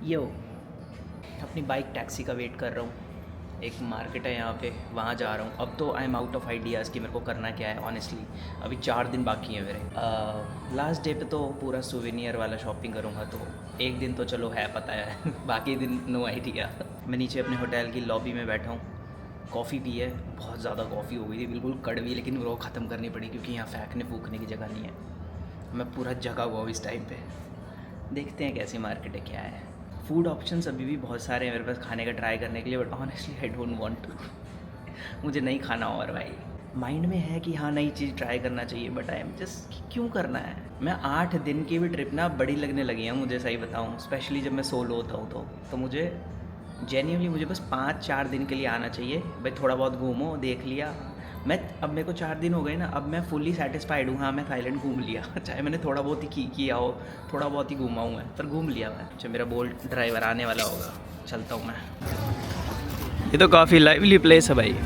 यो अपनी bike taxi का wait कर रहा हूँ। एक मार्केट है यहाँ पे, वहाँ जा रहा हूँ। अब तो I am out of ideas कि मेरे को करना क्या है ऑनेस्टली। अभी 4 दिन बाकी हैं मेरे। लास्ट डे पे तो पूरा सुवेनियर वाला शॉपिंग करूँगा, तो एक दिन तो चलो है पता है बाकी दिन नो आइडिया। मैं नीचे अपने होटल की लॉबी में बैठा हूँ, कॉफ़ी पी है। बहुत ज़्यादा कॉफ़ी हो गई थी, बिल्कुल कड़वी, लेकिन वो ख़त्म करनी पड़ी क्योंकि यहाँ फेंकने फूकने की जगह नहीं है। मैं पूरा जगा हुआ हूँ इस टाइम पे। देखते हैं कैसी मार्केट है, क्या है। फूड ऑप्शंस अभी भी बहुत सारे हैं मेरे पास खाने का ट्राई करने के लिए, but honestly I don't want to. मुझे नहीं खाना और भाई माइंड में है कि हाँ नई चीज़ ट्राई करना चाहिए, बट आई एम जस्ट क्यों करना है। मैं 8 दिन की भी ट्रिप ना बड़ी लगने लगी है मुझे, सही बताऊँ। स्पेशली जब मैं सोलो होता हूँ तो मुझे जेन्युइनली मुझे बस 5-4 दिन के लिए आना चाहिए भाई। थोड़ा बहुत घूमो, देख लिया। मैं अब मेरे को 4 दिन हो गए ना, अब मैं फुल्ली सेटिस्फाइड हूँ। हाँ मैं थाईलैंड घूम लिया चाहे मैंने थोड़ा बहुत ही किया हो, थोड़ा बहुत ही घूमा हूँ मैं, पर घूम लिया मैं। अच्छा मेरा बोल्ट ड्राइवर आने वाला होगा, चलता हूँ मैं। ये तो काफ़ी लाइवली प्लेस है भाई।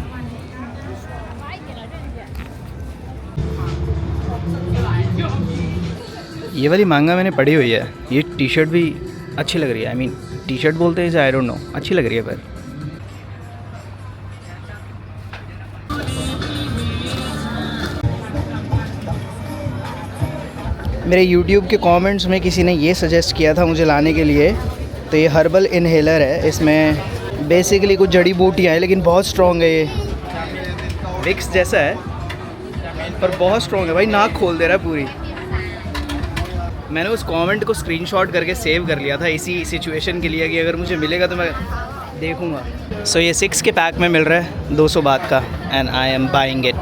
ये वाली मांगा मैंने पड़ी हुई है। ये टी शर्ट भी अच्छी लग रही है। आई मीन टी शर्ट बोलते हैं इसे, आई डोंट नो, अच्छी लग रही है। पर मेरे YouTube के कमेंट्स में किसी ने ये सजेस्ट किया था मुझे लाने के लिए। तो ये हर्बल इनहेलर है, इसमें बेसिकली कुछ जड़ी बूटियाँ हैं, लेकिन बहुत स्ट्रॉन्ग है। ये विक्स जैसा है पर बहुत स्ट्रॉन्ग है भाई, नाक खोल दे रहा है पूरी। मैंने उस कमेंट को स्क्रीनशॉट करके सेव कर लिया था इसी सिचुएशन के लिए कि अगर मुझे मिलेगा तो मैं देखूँगा। सो ये 6 के पैक में मिल रहा है 200 बात का, and I am buying it.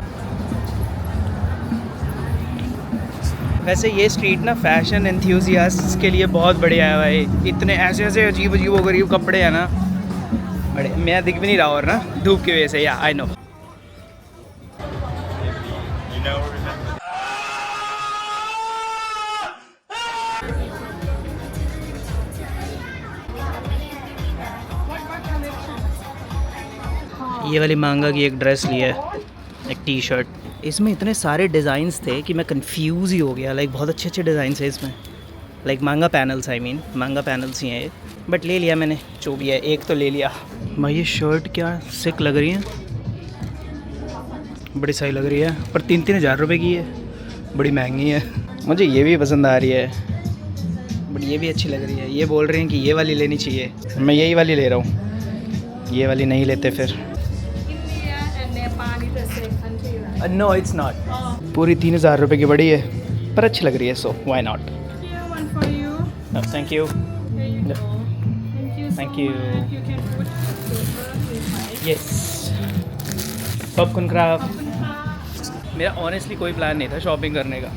वैसे ये स्ट्रीट ना फैशन एंथ्यूजियास्ट्स के लिए बहुत बढ़िया है भाई। इतने ऐसे ऐसे अजीब अजीब गरीब कपड़े हैं ना, बड़े। मैं दिख भी नहीं रहा और ना धूप की वजह से, या आई नो। ये वाली मांगा की एक ड्रेस ली है, एक टी शर्ट। इसमें इतने सारे डिज़ाइंस थे कि मैं कंफ्यूज ही हो गया। लाइक बहुत अच्छे अच्छे डिज़ाइंस है इसमें, लाइक मांगा पैनल्स, आई मीन मांगा पैनल्स ही हैं। बट ले लिया मैंने, जो भी है एक तो ले लिया। भाई ये शर्ट क्या सिक लग रही है, बड़ी सही लग रही है, पर 3-3 हज़ार रुपये की है, बड़ी महंगी है। मुझे ये भी पसंद आ रही है, बट ये भी अच्छी लग रही है। ये बोल रहे हैं कि ये वाली लेनी चाहिए, मैं यही वाली ले रहा हूँ। ये वाली नहीं लेते फिर। No it's not. पूरी 3,000 रुपये की बड़ी है, पर अच्छी लग रही है, so why not. Thank you. Thank you. Yes, popcorn craft. मेरा ऑनेस्टली कोई प्लान नहीं था शॉपिंग करने का,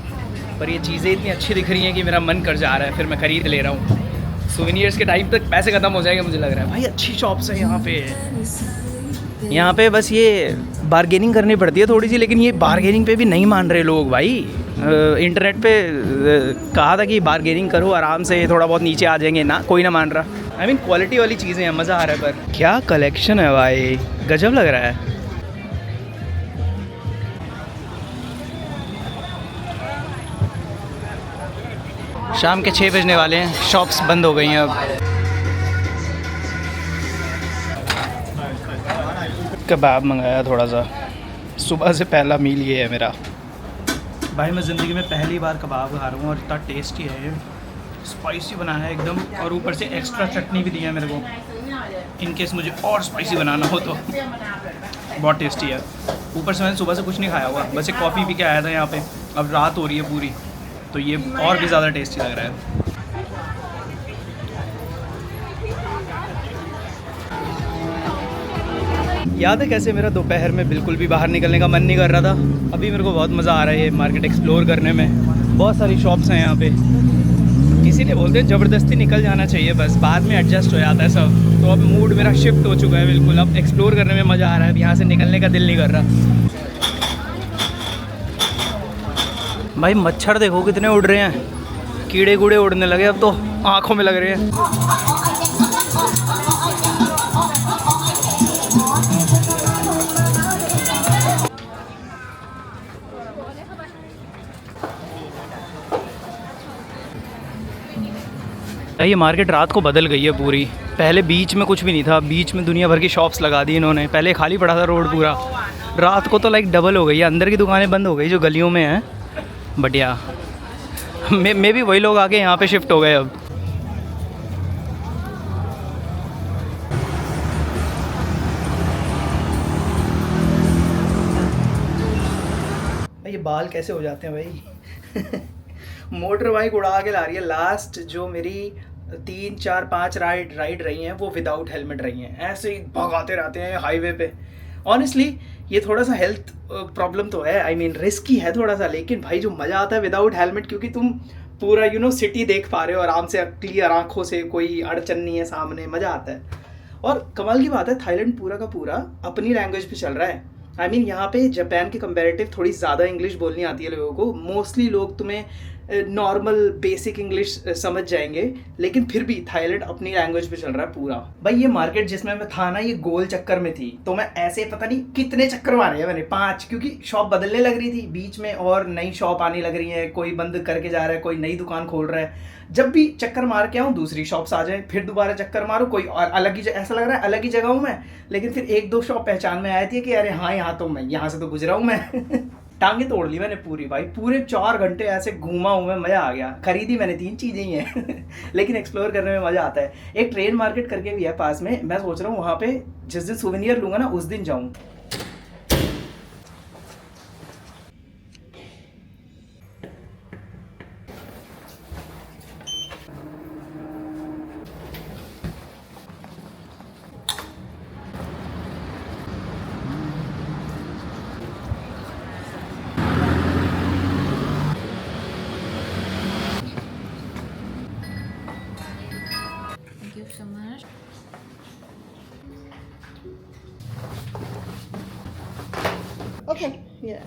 पर ये चीज़ें इतनी अच्छी दिख रही हैं कि मेरा मन कर जा रहा है, फिर मैं ख़रीद ले रहा हूँ। सोवेनियर्स के टाइम तक पैसे ख़त्म हो जाएंगे मुझे लग रहा है। भाई अच्छी शॉप्स है यहाँ पे। यहाँ पे बस ये बारगेनिंग करनी पड़ती है थोड़ी सी, लेकिन ये बारगेनिंग पे भी नहीं मान रहे लोग भाई। इंटरनेट पे कहा था कि बारगेनिंग करो आराम से, थोड़ा बहुत नीचे आ जाएंगे ना, कोई ना मान रहा। आई मीन क्वालिटी वाली चीज़ें हैं, मज़ा आ रहा है। पर क्या कलेक्शन है भाई, गजब लग रहा है। शाम के 6 बजने वाले हैं, शॉप्स बंद हो गई हैं अब। कबाब मंगाया थोड़ा सा, सुबह से पहला मील ये है मेरा। भाई मैं ज़िंदगी में पहली बार कबाब खा रहा हूँ और इतना टेस्टी है ये। स्पाइसी बना है एकदम, और ऊपर से एक्स्ट्रा चटनी भी दी है मेरे को, इन केस मुझे और स्पाइसी बनाना हो तो। बहुत टेस्टी है। ऊपर से मैंने सुबह से कुछ नहीं खाया हुआ, बस एक कॉफ़ी पी के आया था यहाँ पे। अब रात हो रही है पूरी, तो ये और भी ज़्यादा टेस्टी लग रहा है। याद है कैसे मेरा दोपहर में बिल्कुल भी बाहर निकलने का मन नहीं कर रहा था। अभी मेरे को बहुत मज़ा आ रहा है ये मार्केट एक्सप्लोर करने में। बहुत सारी शॉप्स हैं यहाँ पे, इसीलिए बोलते हैं ज़बरदस्ती निकल जाना चाहिए, बस बाद में एडजस्ट हो जाता है सब। तो अब मूड मेरा शिफ्ट हो चुका है बिल्कुल, अब एक्सप्लोर करने में मज़ा आ रहा है। अब यहाँ से निकलने का दिल नहीं कर रहा। भाई मच्छर देखो कितने उड़ रहे हैं, कीड़े कूड़े उड़ने लगे अब तो, आँखों में लग रहे हैं। ये मार्केट रात को बदल गई है पूरी। पहले बीच में कुछ भी नहीं था, बीच में दुनिया भर की शॉप्स लगा दी इन्होंने। पहले खाली पड़ा था रोड पूरा, रात को तो लाइक डबल हो गई है। अंदर की दुकानें बंद हो गई जो गलियों में हैं, बढ़िया। मे भी वही लोग आके यहाँ पे शिफ्ट हो गए अब। ये बाल कैसे हो जाते हैं भाई। मोटर बाइक उड़ा के ला रही है। लास्ट जो मेरी 3 4 5 राइड रही हैं वो विदाउट हेलमेट रही हैं। ऐसे ही भगाते रहते हैं हाईवे पे। ऑनेस्टली ये थोड़ा सा हेल्थ प्रॉब्लम तो है, आई मीन रिस्की है थोड़ा सा, लेकिन भाई जो मज़ा आता है विदाउट हेलमेट, क्योंकि तुम पूरा सिटी देख पा रहे हो आराम से, क्लियर आंखों से, कोई अड़चन नहीं है सामने, मज़ा आता है। और कमाल की बात है, थाईलैंड पूरा का पूरा अपनी लैंग्वेज पे चल रहा है। आई मीन यहाँ पे जापान के कंपैरेटिव थोड़ी ज़्यादा इंग्लिश बोलनी आती है लोगों को। मोस्टली लोग तुम्हें नॉर्मल बेसिक इंग्लिश समझ जाएंगे, लेकिन फिर भी थाईलैंड अपनी लैंग्वेज पे चल रहा है पूरा। भाई ये मार्केट जिसमें मैं था ना, ये गोल चक्कर में थी, तो मैं ऐसे पता नहीं कितने चक्कर मारे हैं मैंने, 5, क्योंकि शॉप बदलने लग रही थी बीच में और नई शॉप आने लग रही है, कोई बंद करके जा रहा है, कोई नई दुकान खोल रहा है। जब भी चक्कर मार के आऊँ दूसरी शॉप्स आ जाए, फिर दोबारा चक्कर मारो कोई और अलग ही, ऐसा लग रहा है अलग ही जगह हूँ मैं, लेकिन फिर 1-2 शॉप पहचान में आई थी कि अरे हाँ यहाँ तो मैं यहाँ से तो गुजरा हूँ मैं। टांगे तोड़ ली मैंने पूरी भाई, पूरे 4 घंटे ऐसे घूमा हूँ मैं, मज़ा आ गया। खरीदी मैंने 3 चीज़ें ही हैं लेकिन एक्सप्लोर करने में मज़ा आता है। एक ट्रेन मार्केट करके भी है पास में, मैं सोच रहा हूँ वहाँ पे जिस दिन सूवेनियर लूँगा ना उस दिन जाऊँ। So much. Okay, yeah.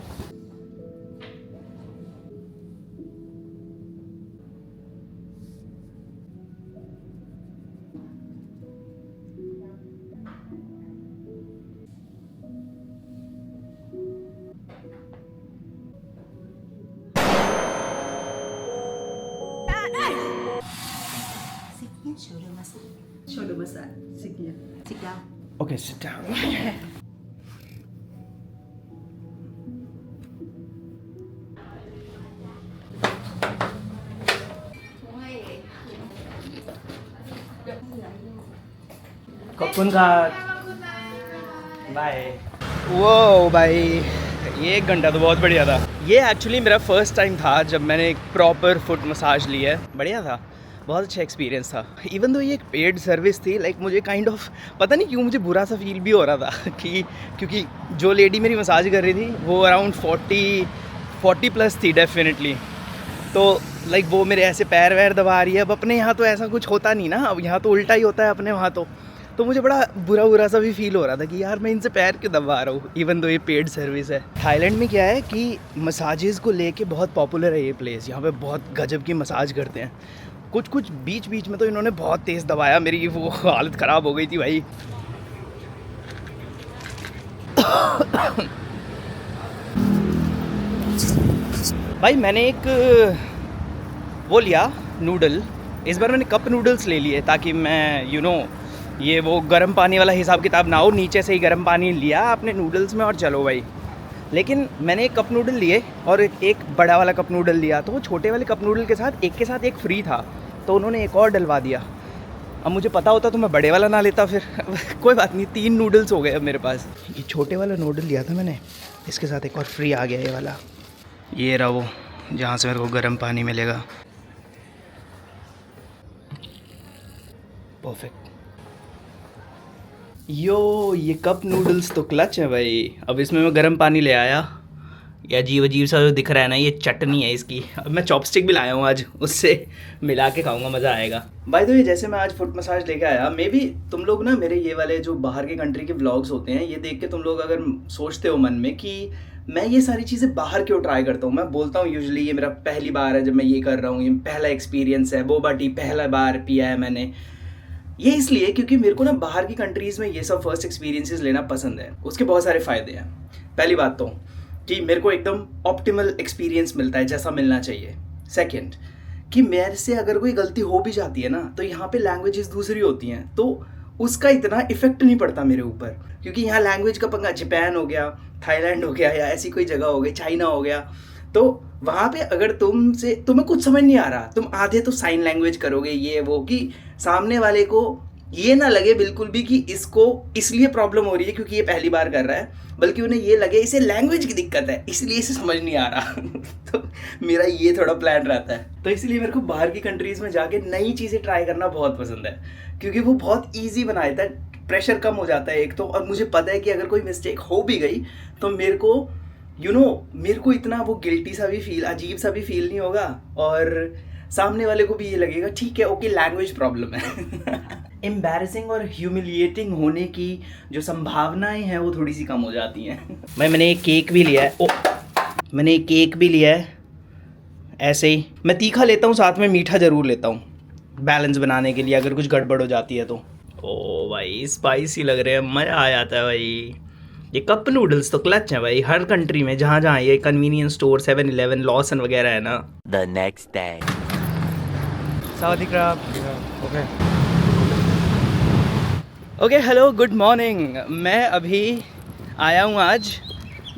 Shoulder massage. Shoulder massage. Sit here. Sit down. Okay, sit down. कपून का बाय। वो भाई ये 1 घंटा तो बहुत बढ़िया था। ये एक्चुअली मेरा फर्स्ट टाइम था जब मैंने एक प्रॉपर फुट मसाज ली है। बढ़िया था, बहुत अच्छा एक्सपीरियंस था। इवन दो ये एक पेड सर्विस थी, लाइक मुझे काइंड ऑफ पता नहीं क्यों मुझे बुरा सा फील भी हो रहा था कि क्योंकि जो लेडी मेरी मसाज कर रही थी वो अराउंड 40 प्लस थी डेफिनेटली। तो लाइक वो मेरे ऐसे पैर वैर दबा रही है। अब अपने यहाँ तो ऐसा कुछ होता नहीं ना, अब यहाँ तो उल्टा ही होता है अपने वहाँ तो मुझे बड़ा बुरा सा भी फील हो रहा था कि यार मैं इनसे पैर क्यों दबा रहा हूँ, इवन दो ये पेड सर्विस है। थाईलैंड में क्या है कि मसाजेस को लेके बहुत पॉपुलर है ये प्लेस। यहाँ पे बहुत गजब की मसाज करते हैं। कुछ बीच में तो इन्होंने बहुत तेज़ दबाया, मेरी वो हालत ख़राब हो गई थी भाई। भाई मैंने एक वो लिया नूडल, इस बार मैंने कप नूडल्स ले लिए ताकि मैं ये वो गर्म पानी वाला हिसाब किताब ना हो। नीचे से ही गर्म पानी लिया अपने नूडल्स में और चलो भाई। लेकिन मैंने एक कप नूडल लिए और एक बड़ा वाला कप नूडल लिया, तो वो छोटे वाले कप नूडल के साथ एक फ्री था, तो उन्होंने एक और डलवा दिया। अब मुझे पता होता तो मैं बड़े वाला ना लेता फिर। कोई बात नहीं, 3 नूडल्स हो गए अब मेरे पास। ये छोटे वाला नूडल लिया था मैंने, इसके साथ एक और फ्री आ गया ये वाला। ये रहा वो जहाँ से मेरे को गर्म पानी मिलेगा। परफेक्ट। ये कप नूडल्स तो क्लच है भाई। अब इसमें मैं गर्म पानी ले आया। ये अजीब सा जो दिख रहा है ना, ये चटनी है इसकी। अब मैं चॉपस्टिक भी लाया हूँ आज, उससे मिला के खाऊंगा, मज़ा आएगा। बाय द वे जैसे मैं आज फुट मसाज लेके आया, मे बी तुम लोग ना मेरे ये वाले जो बाहर के कंट्री के व्लॉग्स होते हैं, ये देख के तुम लोग अगर सोचते हो मन में कि मैं ये सारी चीज़ें बाहर क्यों ट्राई करता हूँ। मैं बोलता हूँ यूजुअली ये मेरा पहली बार है जब मैं ये कर रहा हूँ, ये पहला एक्सपीरियंस है। बोबा टी पहला बार पिया है मैंने। ये इसलिए क्योंकि मेरे को ना बाहर की कंट्रीज़ में ये सब फर्स्ट एक्सपीरियंसेस लेना पसंद है। उसके बहुत सारे फ़ायदे हैं। पहली बात तो कि मेरे को एकदम ऑप्टिमल एक्सपीरियंस मिलता है जैसा मिलना चाहिए। सेकंड कि मेरे से अगर कोई गलती हो भी जाती है ना, तो यहाँ पे लैंग्वेजेस दूसरी होती हैं, तो उसका इतना इफेक्ट नहीं पड़ता मेरे ऊपर, क्योंकि यहाँ लैंग्वेज का पंगा, जापान हो गया, थाईलैंड हो गया, या ऐसी कोई जगह हो गई, चाइना हो गया, तो वहाँ पे अगर तुम्हें कुछ समझ नहीं आ रहा, तुम आधे तो साइन लैंग्वेज करोगे ये वो, कि सामने वाले को ये ना लगे बिल्कुल भी कि इसको इसलिए प्रॉब्लम हो रही है क्योंकि ये पहली बार कर रहा है, बल्कि उन्हें ये लगे इसे लैंग्वेज की दिक्कत है इसलिए इसे समझ नहीं आ रहा। तो मेरा ये थोड़ा प्लान रहता है, तो इसलिए मेरे को बाहर की कंट्रीज़ में जाके नई चीज़ें ट्राई करना बहुत पसंद है, क्योंकि वो बहुत ईजी बना देता है, प्रेशर कम हो जाता है एक तो, और मुझे पता है कि अगर कोई मिस्टेक हो भी गई तो मेरे को मेरे को इतना वो गिल्टी सा भी फील, अजीब सा भी फील नहीं होगा, और सामने वाले को भी ये लगेगा ठीक है ओके लैंग्वेज प्रॉब्लम है। एम्बैरेसिंग और ह्यूमिलिएटिंग होने की जो संभावनाएं हैं वो थोड़ी सी कम हो जाती हैं। मैंने एक केक भी लिया है, मैंने एक केक भी लिया है, ऐसे ही मैं तीखा लेता हूँ, साथ में मीठा ज़रूर लेता हूँ बैलेंस बनाने के लिए अगर कुछ गड़बड़ हो जाती है तो। ओ भाई स्पाइसी लग रहे हैं, मज़ा आ जाता है भाई। ये कप नूडल्स तो क्लच है भाई, हर कंट्री में जहाँ जहाँ ये कन्वीनियंस स्टोर 7-Eleven लॉसन वगैरह है ना। The next day. Saudi okay hello good morning. मैं अभी आया हूँ आज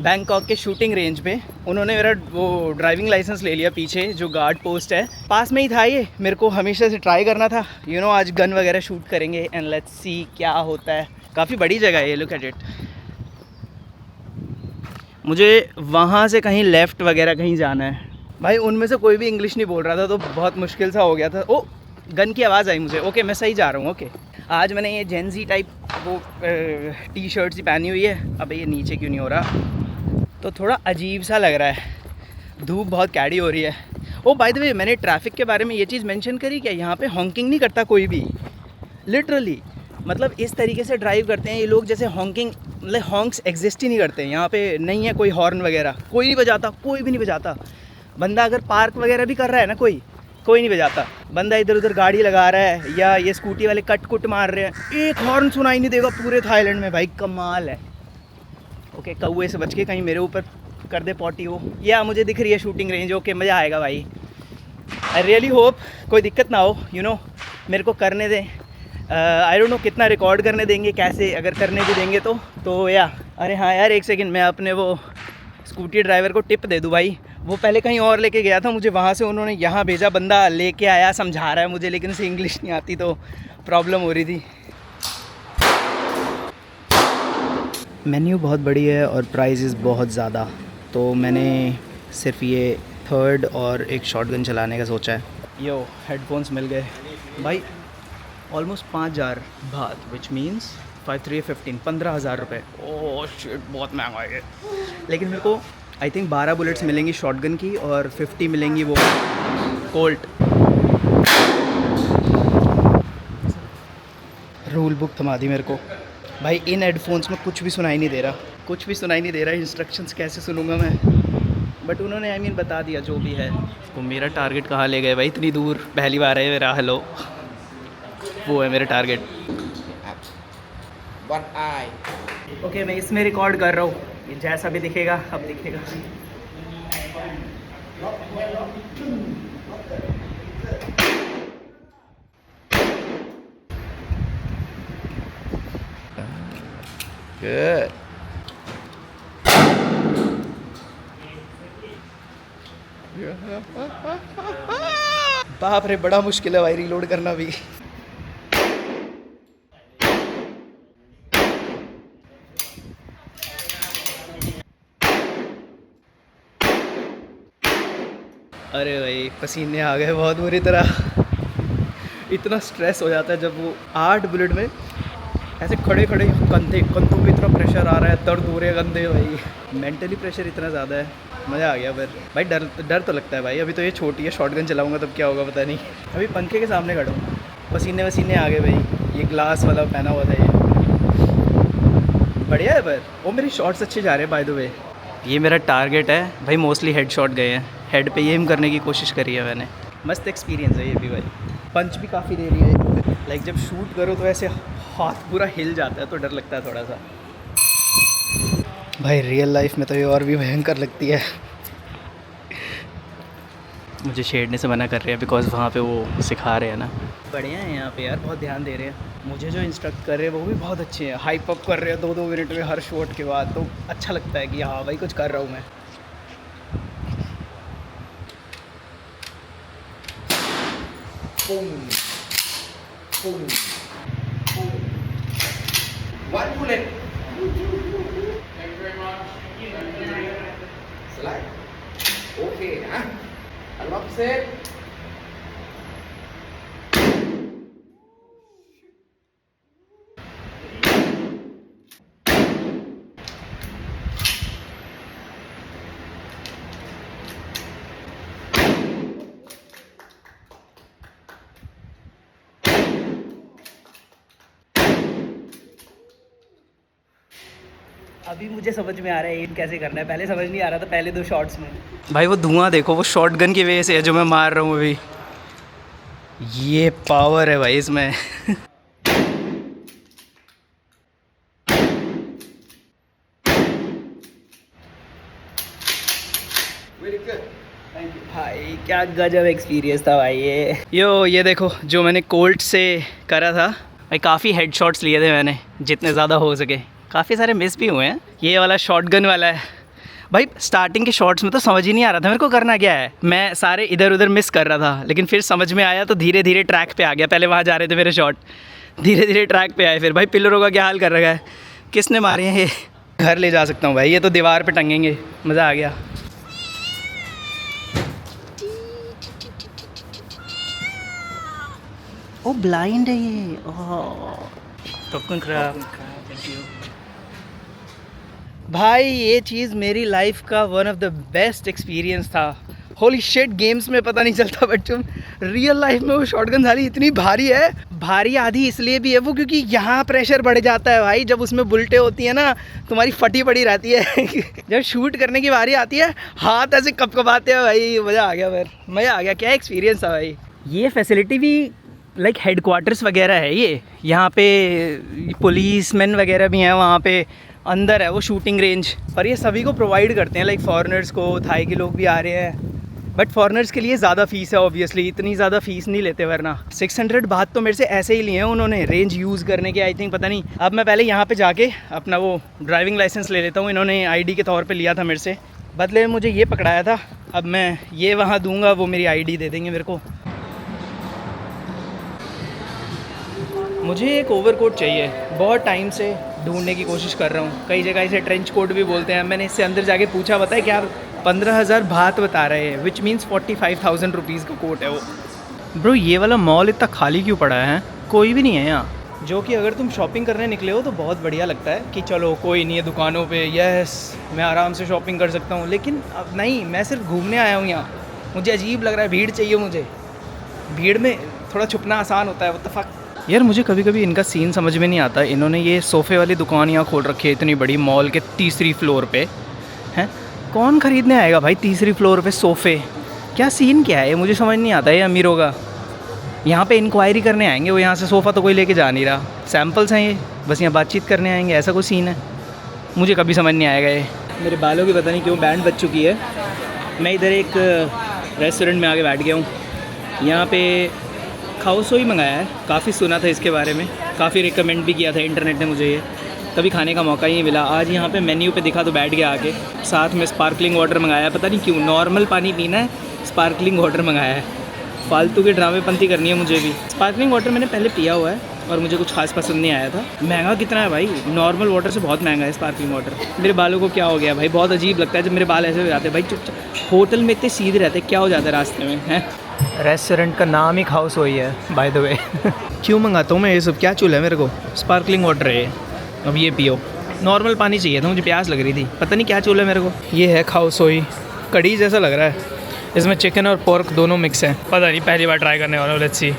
बैंकॉक के शूटिंग रेंज पे। उन्होंने मेरा वो ड्राइविंग लाइसेंस ले लिया पीछे जो गार्ड पोस्ट है, पास में ही था ये, मेरे को हमेशा से ट्राई करना था। आज गन वगैरह शूट करेंगे एंड लेट्स सी क्या होता है। काफ़ी बड़ी जगह है ये, लुक एट इट। मुझे वहाँ से कहीं लेफ़्ट वगैरह कहीं जाना है भाई। उनमें से कोई भी इंग्लिश नहीं बोल रहा था तो बहुत मुश्किल सा हो गया था। ओ गन की आवाज़ आई मुझे, ओके मैं सही जा रहा हूँ। ओके आज मैंने ये जेंजी टाइप वो टी शर्ट सी पहनी हुई है। अब ये नीचे क्यों नहीं हो रहा, तो थोड़ा अजीब सा लग रहा है, धूप बहुत कैडी हो रही है। ओ बाय द वे मैंने ट्रैफिक के बारे में ये चीज़ मेंशन करी क्या, यहाँ पे हॉन्किंग नहीं करता कोई भी, लिटरली। मतलब इस तरीके से ड्राइव करते हैं ये लोग जैसे हॉन्किंग, मतलब हॉन्क्स एग्जिस्ट ही नहीं करते यहाँ पे। नहीं है कोई हॉर्न वगैरह, कोई नहीं बजाता, कोई भी नहीं बजाता। बंदा अगर पार्क वगैरह भी कर रहा है ना, कोई नहीं बजाता। बंदा इधर उधर गाड़ी लगा रहा है या ये स्कूटी वाले कट कुट मार रहे हैं, एक हॉर्न सुनाई नहीं देगा पूरे थाईलैंड में भाई, कमाल है। ओके कौए से बच के कहीं मेरे ऊपर कर दे पॉटी हो। या मुझे दिख रही है शूटिंग रेंज, ओके मज़ा आएगा भाई। आई रियली होप कोई दिक्कत ना हो, मेरे को करने दें। आई डोंट नो कितना रिकॉर्ड करने देंगे, कैसे, अगर करने भी देंगे तो या। अरे हाँ यार एक सेकंड, मैं अपने वो स्कूटी ड्राइवर को टिप दे दूँ भाई। वो पहले कहीं और लेके गया था मुझे, वहाँ से उन्होंने यहाँ भेजा, बंदा लेके आया, समझा रहा है मुझे, लेकिन उसे इंग्लिश नहीं आती तो प्रॉब्लम हो रही थी। मेन्यू बहुत बड़ी है और प्राइसेस बहुत ज़्यादा, तो मैंने सिर्फ ये 3rd और एक शॉटगन चलाने का सोचा है। यो हेडफोन्स मिल गए भाई, ऑलमोस्ट 5,000 बात, विच मीन्स 5,315 15,000 रुपये। ओह शिट बहुत महंगा है, लेकिन मेरे को आई थिंक 12 बुलेट्स मिलेंगी शॉटगन की और 50 मिलेंगी वो कोल्ट। रूल बुक थमा दी मेरे को भाई। इन हेडफोन्स में कुछ भी सुनाई नहीं दे रहा, इंस्ट्रक्शंस कैसे सुनूंगा मैं, बट उन्होंने बता दिया जो भी है। तो मेरा टारगेट कहाँ ले गए भाई, इतनी दूर पहली बार है मेरा। हेलो वो है मेरा टारगेट। ओके मैं इसमें रिकॉर्ड कर रहा हूँ, ये जैसा भी दिखेगा अब दिखेगा। Good. बाप रे बड़ा मुश्किल है भाई रीलोड करना भी। अरे भाई पसीने आ गए बहुत बुरी तरह। इतना स्ट्रेस हो जाता है जब वो 8 बुलेट में ऐसे खड़े कंधों पे इतना प्रेशर आ रहा है, दर्द हो रहे हैं कंधे भाई, मेंटली प्रेशर इतना ज़्यादा है। मज़ा आ गया पर भाई, डर तो लगता है भाई। अभी तो ये छोटी है, शॉटगन चलाऊंगा तब क्या होगा पता नहीं। अभी पंखे के सामने खड़ा हूँ, पसीने वसीने आ गए भाई। ये ग्लास वाला पहना हुआ था, ये बढ़िया है। पर वो मेरी शॉट्स अच्छे जा रहे हैं बाय द वे। ये मेरा टारगेट है भाई, मोस्टली हेड शॉट गए हैं, हेड पे एम करने की कोशिश करी है मैंने। मस्त एक्सपीरियंस है ये भी भाई। पंच भी काफ़ी दे रही है, लाइक जब शूट करो तो ऐसे हाथ पूरा हिल जाता है तो डर लगता है थोड़ा सा भाई। रियल लाइफ में तो ये और भी भयंकर लगती है। मुझे छेड़ने से मना कर रहे हैं बिकॉज़ वहाँ पे वो सिखा रहे हैं ना। बढ़िया है यहाँ पे यार, बहुत ध्यान दे रहे हैं। मुझे जो इंस्ट्रक्ट कर रहे हैं वो भी बहुत अच्छे हैं, हाइप अप कर रहे हैं 2-2 मिनट में हर शॉट के बाद, तो अच्छा लगता है कि हाँ भाई कुछ कर रहा हूँ मैं। One bullet. Thank you very much. Slide. Okay, huh? Unlock set. अभी मुझे समझ में आ रहा है एम कैसे करना है, पहले समझ नहीं आ रहा था पहले 2 शॉट्स में। भाई वो धुआं देखो, वो शॉटगन की वजह से है जो मैं मार रहा हूँ अभी। ये पावर है भाई इसमें। Very good. भाई क्या गजब एक्सपीरियंस था भाई ये देखो जो मैंने कोल्ट से करा था भाई, काफ़ी हेडशॉट्स लिए थे मैंने जितने ज़्यादा हो सके, काफ़ी सारे मिस भी हुए हैं। ये वाला शॉटगन वाला है भाई, स्टार्टिंग के शॉट्स में तो समझ ही नहीं आ रहा था मेरे को करना क्या है, मैं सारे इधर उधर मिस कर रहा था, लेकिन फिर समझ में आया तो धीरे धीरे ट्रैक पे आ गया। पहले वहाँ जा रहे थे मेरे शॉट, धीरे धीरे ट्रैक पे आए। फिर भाई पिलरों का क्या हाल कर रखा है, किसने मारे हैं ये, घर ले जा सकता हूँ भाई, ये तो दीवार पे टंगेंगे। मज़ा आ गया। ओ ब्लाइंड है ये, भाई ये चीज़ मेरी लाइफ का one of the best experience था। होली शिट, गेम्स में पता नहीं चलता बट तुम रियल लाइफ में वो शॉटगन साली इतनी भारी है। भारी आधी इसलिए भी है वो क्योंकि यहाँ प्रेशर बढ़ जाता है भाई, जब उसमें बुलेटें होती है ना तुम्हारी फटी पड़ी रहती है। जब शूट करने की बारी आती है हाथ ऐसे कपकपाते हैं भाई। मज़ा आ गया, फिर मज़ा आ गया, क्या एक्सपीरियंस था भाई। ये फैसिलिटी भी लाइक हेडक्वार्टर्स वगैरह है ये, यहाँ पे पुलिसमैन वगैरह भी हैं, वहाँ पे अंदर है वो शूटिंग रेंज, पर ये सभी को प्रोवाइड करते हैं, लाइक फॉरेनर्स को, थाई के लोग भी आ रहे हैं, बट फॉरेनर्स के लिए ज़्यादा फ़ीस है ऑब्वियसली, इतनी ज़्यादा फ़ीस नहीं लेते वरना। 600 बात तो मेरे से ऐसे ही लिए हैं उन्होंने रेंज यूज़ करने के, आई थिंक पता नहीं। अब मैं पहले यहाँ पे जाके अपना वो ड्राइविंग लाइसेंस ले लेता हूँ, इन्होंने आईडी के तौर पे लिया था मेरे से, बदले में मुझे ये पकड़ाया था, अब मैं ये वहाँ दूँगा, वो मेरी आईडी दे देंगे मेरे को। मुझे एक ओवरकोट चाहिए, बहुत टाइम से ढूंढने की कोशिश कर रहा हूँ, कई जगह इसे ट्रेंच कोट भी बोलते हैं। मैंने इससे अंदर जाके पूछा, पता है क्या, 15,000 बात बता रहे हैं, विच मीन्स 45,000 रुपीज़ का कोट है वो। ब्रो ये वाला मॉल इतना खाली क्यों पड़ा है, कोई भी नहीं है यहाँ, जो कि अगर तुम शॉपिंग करने निकले हो तो बहुत बढ़िया लगता है कि चलो कोई नहीं है दुकानों पे, यस मैं आराम से शॉपिंग कर सकता हूँ, लेकिन अब नहीं, मैं सिर्फ घूमने आया हूँ यहाँ, मुझे अजीब लग रहा है, भीड़ चाहिए मुझे, भीड़ में थोड़ा छुपना आसान होता है। व्हाट द फक यार, मुझे कभी कभी इनका सीन समझ में नहीं आता। इन्होंने ये सोफ़े वाली दुकान यहाँ खोल रखी है इतनी बड़ी मॉल के तीसरी फ्लोर पे, हैं कौन ख़रीदने आएगा भाई तीसरी फ्लोर पे सोफ़े, क्या सीन क्या है, मुझे समझ नहीं आता ये अमीरों का। यहाँ पे इंक्वायरी करने आएंगे वो, यहाँ से सोफ़ा तो कोई लेके जा नहीं रहा, सैम्पल्स हैं ये, बस यहाँ बातचीत करने आएंगे, ऐसा कोई सीन है, मुझे कभी समझ नहीं आएगा ये। मेरे बालों की पता नहीं क्यों बैंड बज चुकी है। मैं इधर एक रेस्टोरेंट में आके बैठ गया हूँ, यहाँ पे खाओसोई मंगाया है, काफ़ी सुना था इसके बारे में, काफ़ी रिकमेंड भी किया था इंटरनेट ने मुझे, ये कभी खाने का मौका ही नहीं मिला। आज यहाँ पे मेन्यू पे दिखा तो बैठ गया आके, साथ में स्पार्कलिंग वाटर मंगाया है, पता नहीं क्यों, नॉर्मल पानी पीना है, स्पार्कलिंग वाटर मंगाया है, फालतू के ड्रामेपंती करनी है मुझे भी। स्पार्कलिंग वाटर मैंने पहले पिया हुआ है और मुझे कुछ खास पसंद नहीं आया था। महंगा कितना है भाई, नॉर्मल वाटर से बहुत महंगा है स्पार्कलिंग वाटर। मेरे बालों को क्या हो गया भाई, बहुत अजीब लगता है जब मेरे बाल ऐसे हो जाते हैं भाई, चुपचाप होटल में इतने सीधे रहते, क्या हो जाता है रास्ते में हैं। रेस्टोरेंट का नाम ही खाओसोई है बाय द वे। क्यों मंगाता हूँ मैं ये सब, क्या चूल है मेरे को, स्पार्कलिंग वाटर है, अब ये पियो। नॉर्मल पानी चाहिए था, मुझे प्यास लग रही थी, पता नहीं क्या चूल है मेरे को। ये है खाओसोई, कड़ी जैसा लग रहा है, इसमें चिकन और पोर्क दोनों मिक्स हैं, पता नहीं, पहली बार ट्राई करने वाला हूँ, लेट्स सी।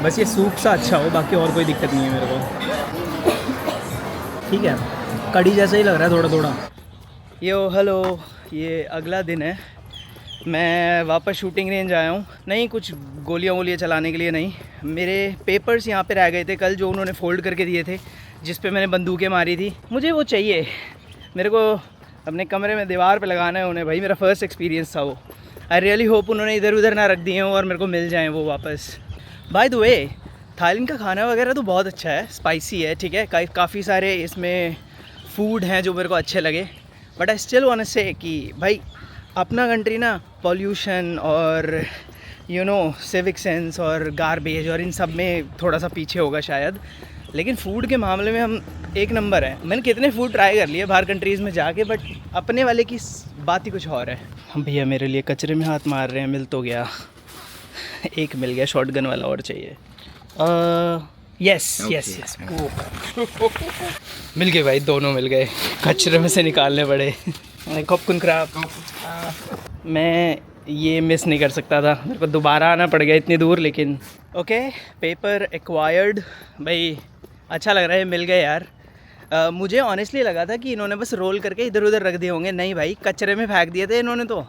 बस ये सूप सा अच्छा हो, बाकी और कोई दिक्कत नहीं है मेरे को। ठीक है, कड़ी जैसा ही लग रहा है थोड़ा थोड़ा। यो हेलो, ये अगला दिन है, मैं वापस शूटिंग रेंज आया हूँ। नहीं कुछ गोलियाँ वोलियाँ चलाने के लिए नहीं, मेरे पेपर्स यहाँ पे रह गए थे कल, जो उन्होंने फ़ोल्ड करके दिए थे, जिस पे मैंने बंदूकें मारी थी, मुझे वो चाहिए, मेरे को अपने कमरे में दीवार पे लगाना है उन्हें भाई, मेरा फ़र्स्ट एक्सपीरियंस था वो। आई रियली होप उन्होंने इधर उधर ना रख दिए हों और मेरे को मिल जाएं वो वापस। बाय द वे थाईलैंड का खाना वगैरह तो बहुत अच्छा है, स्पाइसी है, ठीक है, काफ़ी सारे इसमें फूड हैं जो मेरे को अच्छे लगे। But I still want to say कि भाई अपना कंट्री ना पॉल्यूशन और सिविक सेंस और गार्बेज और इन सब में थोड़ा सा पीछे होगा शायद, लेकिन फ़ूड के मामले में हम एक नंबर है। मैंने कितने फ़ूड ट्राई कर लिए बाहर कंट्रीज़ में जाके, बट अपने वाले की बात ही कुछ और है। हम भैया मेरे लिए कचरे में हाथ मार रहे हैं, मिल तो गया, एक मिल गया, शॉटगन वाला और चाहिए। यस यस यस, मिल गए भाई, दोनों मिल गए, कचरे में से निकालने पड़े। खॉपकुन खराब, मैं ये मिस नहीं कर सकता था, मेरे को दोबारा आना पड़ गया इतनी दूर। लेकिन ओके, पेपर एक्वायर्ड भाई, अच्छा लग रहा है, मिल गए यार। मुझे ऑनेस्टली लगा था कि इन्होंने बस रोल करके इधर उधर रख दिए होंगे, नहीं भाई, कचरे में फेंक दिए थे इन्होंने तो।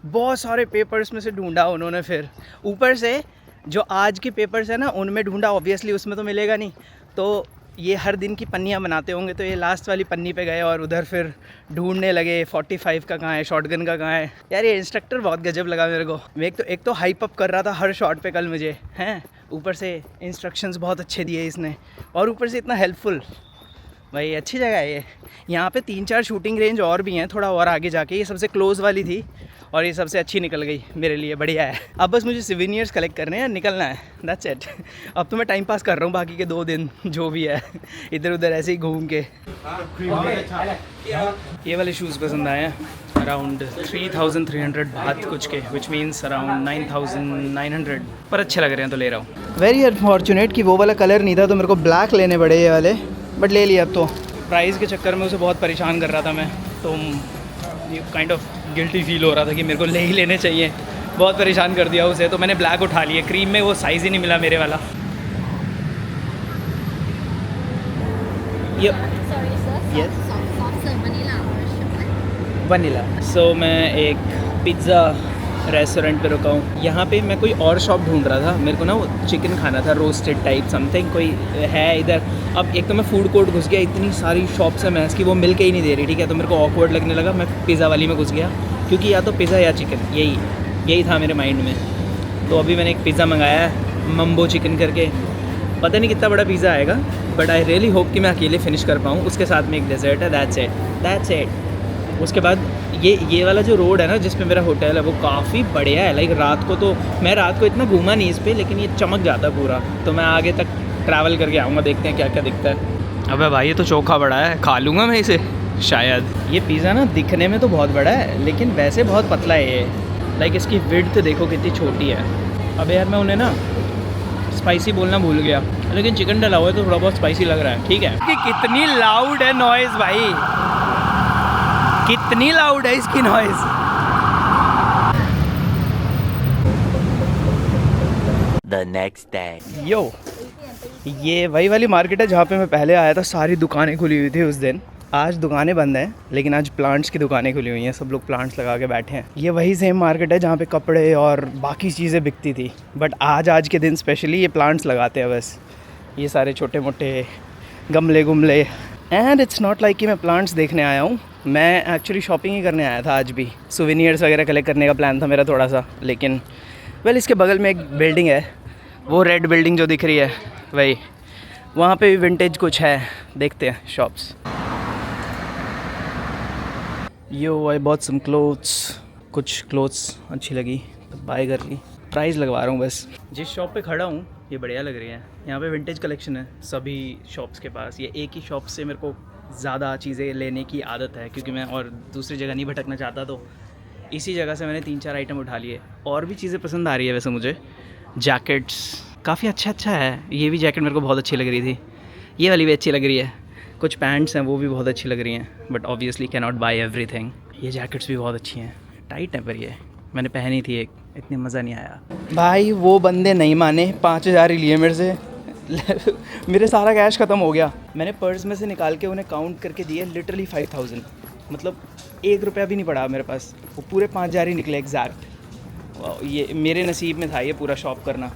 बहुत सारे पेपर्स में से ढूंढा उन्होंने, फिर ऊपर से जो आज के पेपर्स हैं ना उनमें ढूंढा, ऑब्वियसली उसमें तो मिलेगा नहीं, तो ये हर दिन की पन्नियाँ बनाते होंगे, तो ये लास्ट वाली पन्नी पे गए और उधर फिर ढूंढने लगे 45 का कहाँ है, शॉटगन का कहाँ है। यार ये इंस्ट्रक्टर बहुत गजब लगा मेरे को। एक तो हाइप अप कर रहा था हर शॉट पे कल मुझे, हैं, ऊपर से इंस्ट्रक्शंस बहुत अच्छे दिए इसने, और ऊपर से इतना हेल्पफुल। भाई अच्छी जगह है ये। यहाँ पे 3-4 शूटिंग रेंज और भी हैं थोड़ा और आगे जाके, ये सबसे क्लोज़ वाली थी और ये सबसे अच्छी निकल गई मेरे लिए, बढ़िया है। अब बस मुझे सिविनियर्स कलेक्ट करने हैं, निकलना है, दैट्स इट। अब तो मैं टाइम पास कर रहा हूँ बाकी के 2 दिन जो भी है, इधर उधर ऐसे ही घूम के। ये वाले शूज़ पसंद आए हैं, अराउंड 3300 बात कुछ के, विच मीन्स अराउंड 9900, पर अच्छे लग रहे हैं तो ले रहा हूँ। वेरी अनफॉर्चुनेट कि वो वाला कलर नहीं था तो मेरे को ब्लैक लेने पड़े ये वाले, बट ले लिया। अब तो प्राइस के चक्कर में उसे बहुत परेशान कर रहा था मैं, तो काइंड ऑफ गिल्टी फील हो रहा था कि मेरे को ले ही लेने चाहिए, बहुत परेशान कर दिया उसे, तो मैंने ब्लैक उठा लिए। क्रीम में वो साइज़ ही नहीं मिला मेरे वाला। ये यस वनीला। सो मैं एक पिज़्ज़ा रेस्टोरेंट पे रुका हूँ। यहाँ पे मैं कोई और शॉप ढूंढ रहा था, मेरे को ना वो चिकन खाना था, रोस्टेड टाइप समथिंग कोई है इधर। अब एक तो मैं फूड कोर्ट घुस गया, इतनी सारी शॉप्स है मैस की, वो मिल के ही नहीं दे रही, ठीक है, तो मेरे को ऑकवर्ड लगने लगा। मैं पिज़्ज़ा वाली में घुस गया, क्योंकि या तो पिज़्ज़ा या चिकन, यही था मेरे माइंड में। तो अभी मैंने एक पिज़्ज़ा मंगाया है, मम्बो चिकन करके, पता नहीं कितना बड़ा पिज़्ज़ा आएगा, बट आई रियली होप कि मैं अकेले फिनिश कर पाऊँ। उसके साथ में एक डेजर्ट है, दैट्स इट। उसके बाद ये वाला जो रोड है ना जिस पे मेरा होटल है, वो काफ़ी बढ़िया है। लाइक रात को इतना घूमा नहीं इस पर, लेकिन ये चमक जाता है पूरा। तो मैं आगे तक ट्रैवल करके आऊँगा, देखते हैं क्या क्या दिखता है। अबे भाई ये तो चोखा बड़ा है, खा लूँगा मैं इसे शायद। ये पिज़्ज़ा ना दिखने में तो बहुत बड़ा है, लेकिन वैसे बहुत पतला है ये। लाइक इसकी विड्थ देखो कितनी छोटी है। अबे यार मैं उन्हें ना स्पाइसी बोलना भूल गया, लेकिन चिकन डला हुआ है तो थोड़ा बहुत स्पाइसी लग रहा है, ठीक है। कि कितनी लाउड है नॉइज़ भाई, कितनी लाउड है इसकी नॉइज़। The next day. यो, ये वही वाली मार्केट है जहाँ पे मैं पहले आया था। सारी दुकानें खुली हुई थी उस दिन। आज दुकानें बंद हैं, लेकिन आज प्लांट्स की दुकानें खुली हुई हैं, सब लोग प्लांट्स लगा के बैठे हैं। ये वही सेम मार्केट है जहाँ पे कपड़े और बाकी चीज़ें बिकती थी, बट आज के दिन स्पेशली ये प्लांट्स लगाते हैं बस। ये सारे छोटे मोटे गमले गुमले। एंड इट्स नॉट लाइक कि मैं प्लांट्स देखने आया हूँ, मैं एक्चुअली शॉपिंग ही करने आया था आज भी। सोवेनियर्स वगैरह कलेक्ट करने का प्लान था मेरा थोड़ा सा, लेकिन इसके बगल में एक बिल्डिंग है, वो रेड बिल्डिंग जो दिख रही है वही, वहाँ पे भी विंटेज कुछ है, देखते हैं shops. Yo I bought some clothes, कुछ क्लोथ्स अच्छी लगी तो बाय कर ली। प्राइस लगवा रहा हूँ बस। जिस शॉप पे खड़ा हूँ ये बढ़िया लग रही है, यहाँ पे विंटेज कलेक्शन है सभी शॉप्स के पास। ये एक ही शॉप से मेरे को ज़्यादा चीज़ें लेने की आदत है, क्योंकि मैं और दूसरी जगह नहीं भटकना चाहता, तो इसी जगह से मैंने 3-4 आइटम उठा लिए। और भी चीज़ें पसंद आ रही है वैसे मुझे, जैकेट्स काफ़ी अच्छा है। ये भी जैकेट मेरे को बहुत अच्छी लग रही थी, ये वाली भी अच्छी लग रही है। कुछ पैंट्स हैं वो भी बहुत अच्छी लग रही हैं, but obviously can not buy everything. ये जैकेट्स भी बहुत अच्छी हैं, टाइट है, पर ये मैंने पहनी थी एक, इतनी मज़ा नहीं आया भाई। वो बंदे नहीं माने, 5000 ही लिए मेरे से। मेरे सारा कैश ख़त्म हो गया। मैंने पर्स में से निकाल के उन्हें काउंट करके दिए, लिटरली 5000, मतलब 1 रुपया भी नहीं पड़ा मेरे पास, वो पूरे 5000 ही निकले एग्जैक्ट। ये मेरे नसीब में था ये पूरा शॉप करना,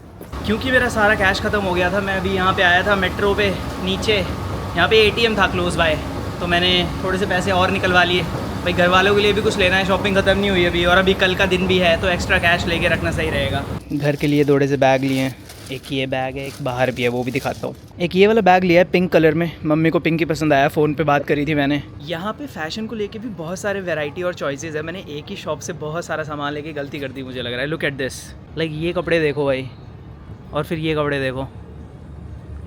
क्योंकि मेरा सारा कैश ख़त्म हो गया था। मैं अभी यहाँ पे आया था मेट्रो पे नीचे, यहाँ पे ATM था क्लोज बाय, तो मैंने थोड़े से पैसे और निकलवा लिए भाई घर वालों के लिए भी कुछ लेना है, शॉपिंग ख़त्म नहीं हुई अभी, और अभी कल का दिन भी है, तो एक्स्ट्रा कैश लेके रखना सही रहेगा। घर के लिए थोड़े से बैग लिए हैं, एक ये बैग है, एक बाहर भी है, वो भी दिखाता हूँ। एक ये वाला बैग लिया है पिंक कलर में, मम्मी को पिंक ही पसंद आया, फ़ोन पे बात करी थी मैंने। यहाँ पे फ़ैशन को लेके भी बहुत सारे वैरायटी और चॉइसेस है। मैंने एक ही शॉप से बहुत सारा सामान लेके गलती कर दी मुझे लग रहा है। लुक एट दिस, लाइक ये कपड़े देखो भाई, और फिर ये कपड़े देखो,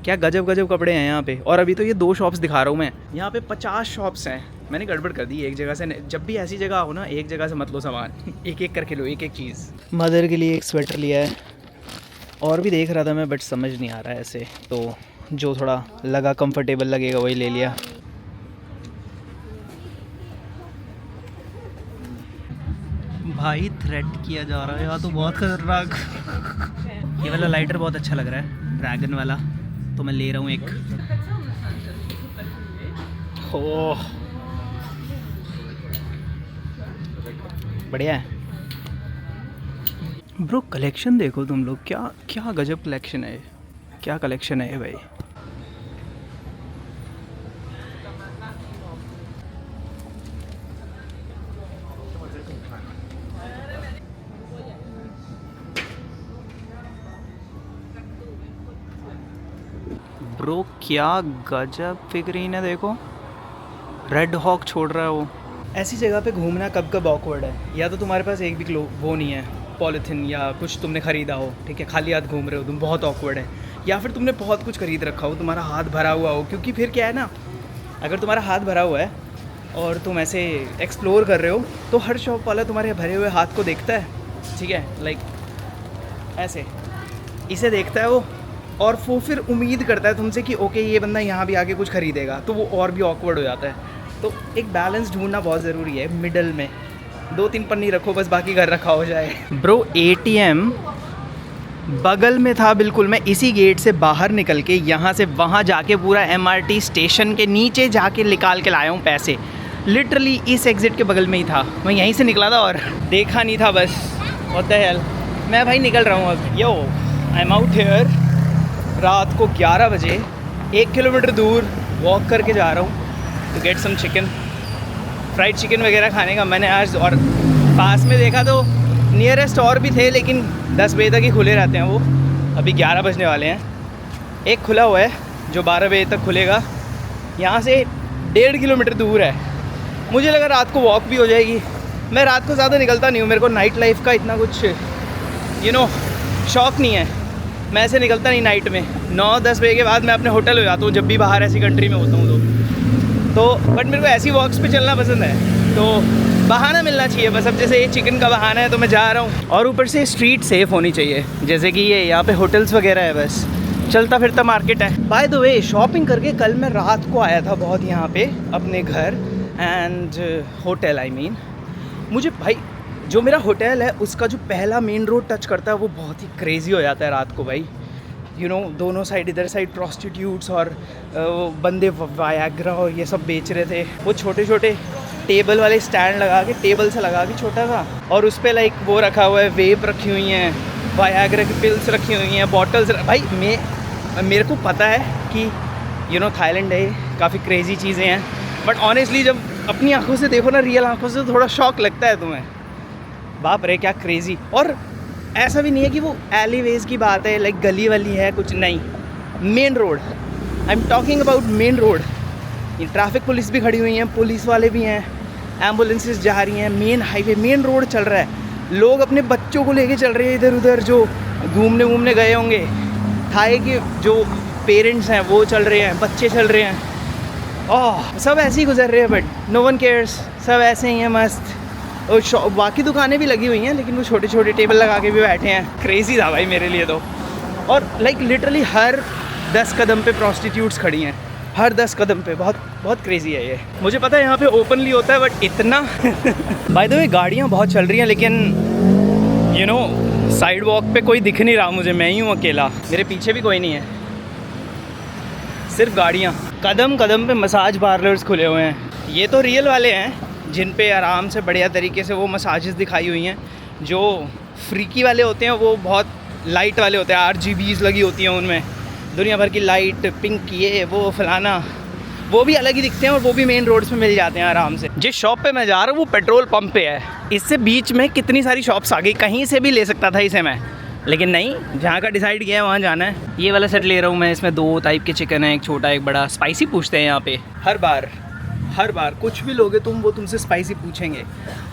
क्या गजब गजब कपड़े हैं यहाँ पे। और अभी तो ये 2 शॉप्स दिखा रहा हूँ मैं, यहाँ पे 50 शॉप्स हैं। मैंने गड़बड़ कर दी एक जगह से। जब भी ऐसी जगह हो ना, एक जगह से मत लो सामान, एक एक करके लो, एक एक चीज़। मदर के लिए एक स्वेटर लिया है, और भी देख रहा था मैं, बट समझ नहीं आ रहा है ऐसे, तो जो थोड़ा लगा कंफर्टेबल लगेगा वही ले लिया। भाई थ्रेट किया जा रहा है यहाँ तो, बहुत खतरनाक। ये वाला लाइटर बहुत अच्छा लग रहा है, ड्रैगन वाला, तो मैं ले रहा हूँ एक। ओह बढ़िया है ब्रो। कलेक्शन देखो तुम लोग, क्या क्या गजब कलेक्शन है, क्या कलेक्शन है भाई। ब्रो क्या गजब फिगरीन है, देखो रेड हॉक छोड़ रहा है वो। ऐसी जगह पे घूमना कब कब ऑकवर्ड है, या तो तुम्हारे पास एक भी वो नहीं है, पॉलीथिन या कुछ तुमने ख़रीदा हो, ठीक है, खाली हाथ घूम रहे हो तुम, बहुत ऑकवर्ड है। या फिर तुमने बहुत कुछ खरीद रखा हो, तुम्हारा हाथ भरा हुआ हो, क्योंकि फिर क्या है ना, अगर तुम्हारा हाथ भरा हुआ है और तुम ऐसे एक्सप्लोर कर रहे हो, तो हर शॉप वाला तुम्हारे भरे हुए हाथ को देखता है, ठीक है, लाइक ऐसे इसे देखता है वो, और वो फिर उम्मीद करता है तुमसे कि ओके ये बंदा यहाँ भी आके कुछ खरीदेगा, तो वो और भी ऑकवर्ड हो जाता है। तो एक बैलेंस ढूंढना बहुत ज़रूरी है, मिडल में 2-3 पन्नी रखो बस, बाकी घर रखा हो जाए। ब्रो ATM बगल में था बिल्कुल, मैं इसी गेट से बाहर निकल के यहाँ से वहाँ जाके पूरा MRT स्टेशन के नीचे जाके निकाल के लाया हूँ पैसे, लिटरली इस एग्ज़िट के बगल में ही था, मैं यहीं से निकला था और देखा नहीं था बस। व्हाट द हेल, मैं भाई निकल रहा हूँ अब। यो आई एम आउट हियर, रात को 11 बजे 1 किलोमीटर दूर वॉक करके जा रहा हूँ to get some chicken, fried chicken वगैरह खाने का मैंने आज। और पास में देखा तो नियरेस्ट और भी थे, लेकिन 10 बजे तक ही खुले रहते हैं वो, अभी 11 बजने वाले हैं। एक खुला हुआ है जो 12 बजे तक खुलेगा, यहाँ से 1.5 किलोमीटर दूर है। मुझे लगा रात को वॉक भी हो जाएगी, मैं रात को ज़्यादा निकलता नहीं हूँ, मेरे को नाइट लाइफ का इतना कुछ शौक़ नहीं है, मैं ऐसे निकलता नहीं नाइट में। 9-10 बजे के बाद मैं अपने होटल हो जाता हूँ, जब भी बाहर ऐसी कंट्री में होता हूँ तो बट मेरे को ऐसी वॉक्स पे चलना पसंद है, तो बहाना मिलना चाहिए बस। अब जैसे ये चिकन का बहाना है तो मैं जा रहा हूँ, और ऊपर से स्ट्रीट सेफ़ होनी चाहिए, जैसे कि ये यहाँ पे होटल्स वगैरह है, बस चलता फिरता मार्केट है। बाय द वे शॉपिंग करके कल मैं रात को आया था बहुत यहाँ पे अपने घर एंड होटल, आई मीन मुझे भाई जो मेरा होटल है उसका जो पहला मेन रोड टच करता है वो बहुत ही क्रेज़ी हो जाता है रात को भाई। दोनों साइड, इधर साइड प्रॉस्टिट्यूट्स और बंदे वायाग्रा और ये सब बेच रहे थे। वो छोटे छोटे टेबल वाले स्टैंड लगा के, टेबल से लगा के छोटा सा, और उस पर लाइक वो रखा हुआ है, वेप रखी हुई हैं, वायाग्रा की पिल्स रखी हुई हैं, बॉटल्स। भाई मेरे को पता है कि थाईलैंड है, काफ़ी क्रेज़ी चीज़ें हैं, बट ऑनेस्टली जब अपनी आंखों से देखो ना, रियल आंखों से, तो थोड़ा शौक लगता है तुम्हें, बाप रे क्या क्रेज़ी। और ऐसा भी नहीं है कि वो एलीवेज की बात है, लाइक गली वली है कुछ नहीं, main road, I am talking about main road. ये ट्रैफिक पुलिस भी खड़ी हुई हैं, पुलिस वाले भी हैं, एम्बुलेंसेस जा रही हैं, मेन हाईवे, मेन रोड चल रहा है। लोग अपने बच्चों को लेके चल रहे हैं इधर उधर, जो घूमने गए होंगे, थाई के जो पेरेंट्स हैं वो चल रहे हैं, बच्चे चल रहे हैं, ओह सब ऐसे ही गुजर रहे हैं, बट नो वन केयर्स, सब ऐसे ही हैं मस्त। और बाकी दुकानें भी लगी हुई हैं, लेकिन वो छोटे छोटे टेबल लगा के भी बैठे हैं। क्रेज़ी था भाई मेरे लिए तो। और लाइक लिटरली हर 10 कदम पे प्रॉस्टिट्यूट्स खड़ी हैं, हर 10 कदम पे। बहुत बहुत क्रेज़ी है ये। मुझे पता है यहाँ पे ओपनली होता है, बट इतना बाय द वे गाड़ियाँ बहुत चल रही हैं, लेकिन साइड वॉक पे कोई दिख नहीं रहा मुझे, मैं ही हूँ अकेला, मेरे पीछे भी कोई नहीं है, सिर्फ गाड़ियाँ। कदम कदम पे मसाज पार्लर्स खुले हुए हैं। ये तो रियल वाले हैं जिन पे आराम से बढ़िया तरीके से वो मसाजेस दिखाई हुई हैं। जो फ्रीकी वाले होते हैं वो बहुत लाइट वाले होते हैं, RGBs लगी होती हैं उनमें, दुनिया भर की लाइट, पिंक, ये वो फलाना। वो भी अलग ही दिखते हैं और वो भी मेन रोड्स पे मिल जाते हैं आराम से। जिस शॉप पे मैं जा रहा हूँ वो पेट्रोल पंप पे है। इससे बीच में कितनी सारी शॉप्स आ गई, कहीं से भी ले सकता था इसे मैं, लेकिन नहीं, जहाँ का डिसाइड किया है वहाँ जाना है। ये वाला सेट ले रहा हूँ मैं। इसमें 2 टाइप के चिकन है, एक छोटा एक बड़ा। स्पाइसी पूछते हैं यहाँ पे हर बार कुछ भी लोगे तुम वो तुमसे स्पाइसी पूछेंगे।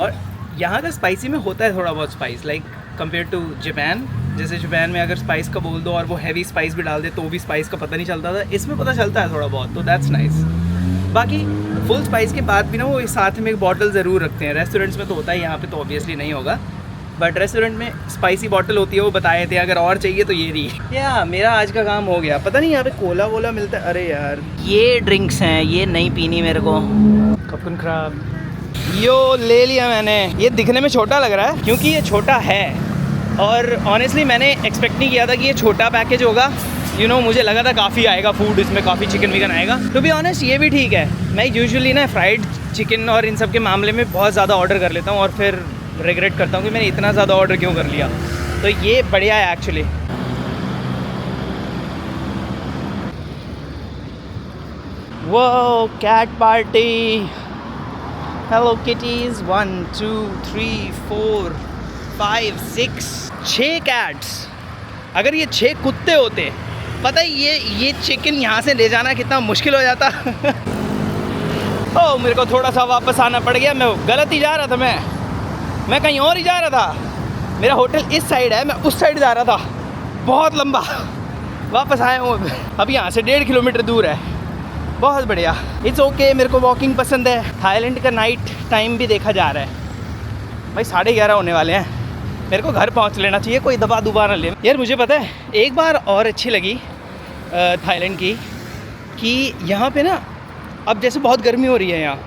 और यहाँ का स्पाइसी में होता है थोड़ा बहुत spice, like compare to Japan. जैसे जापान में अगर स्पाइस का बोल दो और वो हैवी स्पाइस भी डाल दे तो भी स्पाइस का पता नहीं चलता था, इसमें पता चलता है थोड़ा बहुत, तो दैट्स नाइस। बाकी फुल स्पाइस के बाद भी ना वो साथ में एक बॉटल ज़रूर रखते हैं। रेस्टोरेंट्स में तो होता है, यहाँ पे तो ऑब्वियसली नहीं होगा, बट रेस्टोरेंट में स्पाइसी बॉटल होती है, वो बताए थे। अगर और चाहिए तो ये रही। या मेरा आज का काम हो गया। पता नहीं यहाँ पे कोला वोला मिलता है। अरे यार ये ड्रिंक्स हैं, ये नहीं पीनी मेरे को। कपन खराब यो ले लिया मैंने। ये दिखने में छोटा लग रहा है क्योंकि ये छोटा है, और ऑनेस्टली मैंने एक्सपेक्ट नहीं किया था कि ये छोटा पैकेज होगा। यू नो, मुझे लगा था काफ़ी आएगा फूड, इसमें काफ़ी चिकन विकन आएगा। टू बी ऑनेस्ट ये भी ठीक है। मैं यूजुअली ना फ्राइड चिकन और इन सब के मामले में बहुत ज़्यादा ऑर्डर कर लेता हूँ और फिर रिग्रेट करता हूँ कि मैंने इतना ज़्यादा ऑर्डर क्यों कर लिया। तो ये बढ़िया है एक्चुअली। वो cat party, hello kitties. 1 2 3 4 5 6 cats. अगर ये 6 कुत्ते होते, पता है ये चिकन यहाँ से ले जाना कितना मुश्किल हो जाता। ओह, मेरे को थोड़ा सा वापस आना पड़ गया। मैं गलत ही जा रहा था, मैं कहीं और ही जा रहा था। मेरा होटल इस साइड है, मैं उस साइड जा रहा था, बहुत लंबा। वापस आया हूँ, अब यहाँ से 1.5 किलोमीटर दूर है। बहुत बढ़िया, इट्स ओके। मेरे को वॉकिंग पसंद है। थाईलैंड का नाइट टाइम भी देखा जा रहा है भाई, 11:30 होने वाले हैं। मेरे को घर पहुंच लेना चाहिए, कोई दबा दुबा ना ले। यार मुझे पता है एक बार और अच्छी लगी थाईलैंड की, कि यहाँ पे ना अब जैसे बहुत गर्मी हो रही है यहाँ,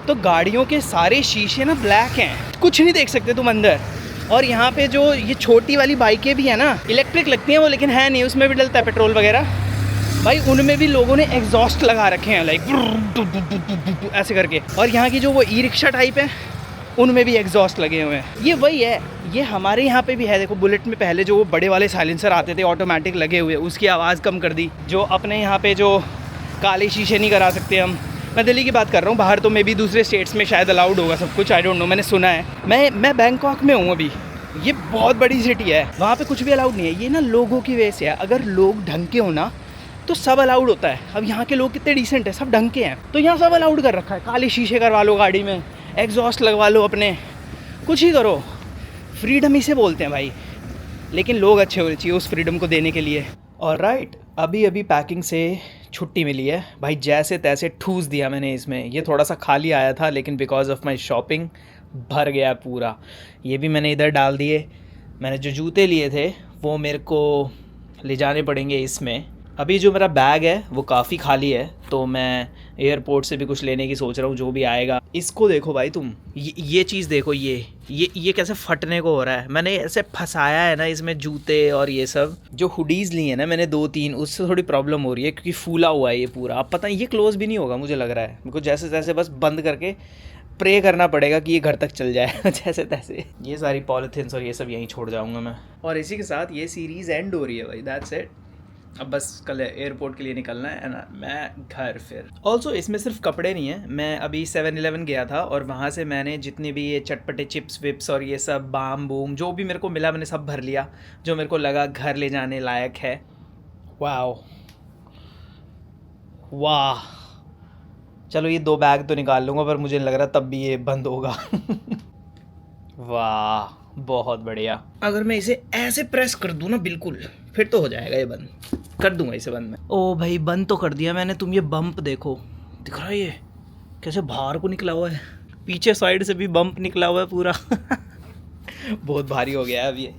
तो गाड़ियों के सारे शीशे ना ब्लैक हैं, कुछ नहीं देख सकते तुम अंदर। और यहाँ पे जो ये छोटी वाली बाइकें भी हैं ना, इलेक्ट्रिक लगती हैं वो, लेकिन है नहीं, उसमें भी डलता है पेट्रोल वगैरह भाई। उनमें भी लोगों ने एग्जॉस्ट लगा रखे हैं, लाइक ऐसे करके। और यहाँ की जो वो ई रिक्शा टाइप है उनमें भी एग्जॉस्ट लगे हुए हैं। ये वही है, ये हमारे यहाँ पे भी है। देखो बुलेट में पहले जो वो बड़े वाले साइलेंसर आते थे ऑटोमेटिक लगे हुए, उसकी आवाज़ कम कर दी। जो अपने यहाँ पे जो काले शीशे नहीं करा सकते हम, मैं दिल्ली की बात कर रहा हूँ, बाहर तो मे भी दूसरे स्टेट्स में शायद अलाउड होगा सब कुछ, आई डोंट नो, मैंने सुना है। मैं बैंकॉक में हूँ अभी, ये बहुत बड़ी सिटी है, वहाँ पे कुछ भी अलाउड नहीं है। ये ना लोगों की वजह से है। अगर लोग ढंग के हो ना तो सब अलाउड होता है। अब यहाँ के लोग कितने डिसेंट है, सब ढंग के हैं, तो यहाँ सब अलाउड कर रखा है। काले शीशे करवा लो गाड़ी में, एग्जॉस्ट लगवा लो अपने, कुछ ही करो। फ्रीडम इसे बोलते हैं भाई, लेकिन लोग अच्छे होने चाहिए उस फ्रीडम को देने के लिए। और राइट, अभी पैकिंग से छुट्टी मिली है भाई, जैसे तैसे ठूस दिया मैंने इसमें। ये थोड़ा सा खाली आया था, लेकिन बिकॉज ऑफ माई शॉपिंग भर गया पूरा। ये भी मैंने इधर डाल दिए। मैंने जो जूते लिए थे वो मेरे को ले जाने पड़ेंगे इसमें। अभी जो मेरा बैग है वो काफ़ी खाली है, तो मैं एयरपोर्ट से भी कुछ लेने की सोच रहा हूँ, जो भी आएगा। इसको देखो भाई तुम, ये चीज़ देखो, ये कैसे फटने को हो रहा है। मैंने ऐसे फंसाया है ना इसमें जूते और ये सब। जो हुडीज़ ली है ना मैंने 2-3, उससे थोड़ी प्रॉब्लम हो रही है क्योंकि फूला हुआ है ये पूरा। अब पता नहीं ये क्लोज़ भी नहीं होगा, मुझे लग रहा है। मेरे को जैसे तैसे बस बंद करके प्रे करना पड़ेगा कि ये घर तक चल जाए जैसे तैसे। ये सारी पॉलीथिन्स और ये सब यहीं छोड़ जाऊँगा मैं। और इसी के साथ ये सीरीज़ एंड हो रही है भाई, दैट्स इट। अब बस कल एयरपोर्ट के लिए निकलना है ना, मैं घर फिर। ऑल्सो इसमें सिर्फ कपड़े नहीं है। मैं अभी 7-Eleven गया था और वहाँ से मैंने जितने भी ये चटपटे चिप्स विप्स और ये सब बाम बूम जो भी मेरे को मिला मैंने सब भर लिया, जो मेरे को लगा घर ले जाने लायक है। वाह वाह, चलो ये 2 बैग तो निकाल लूँगा, पर मुझे लग रहा तब भी ये बंद होगा। वाह बहुत बढ़िया। अगर मैं इसे ऐसे प्रेस कर दूँ ना बिल्कुल, फिर तो हो जाएगा ये बंद। कर दूंगा इसे बंद मैं। ओ भाई बंद तो कर दिया मैंने। तुम ये बम्प देखो, दिख रहा है ये कैसे बाहर को निकला हुआ है, पीछे साइड से भी बम्प निकला हुआ है पूरा। बहुत भारी हो गया है अब ये।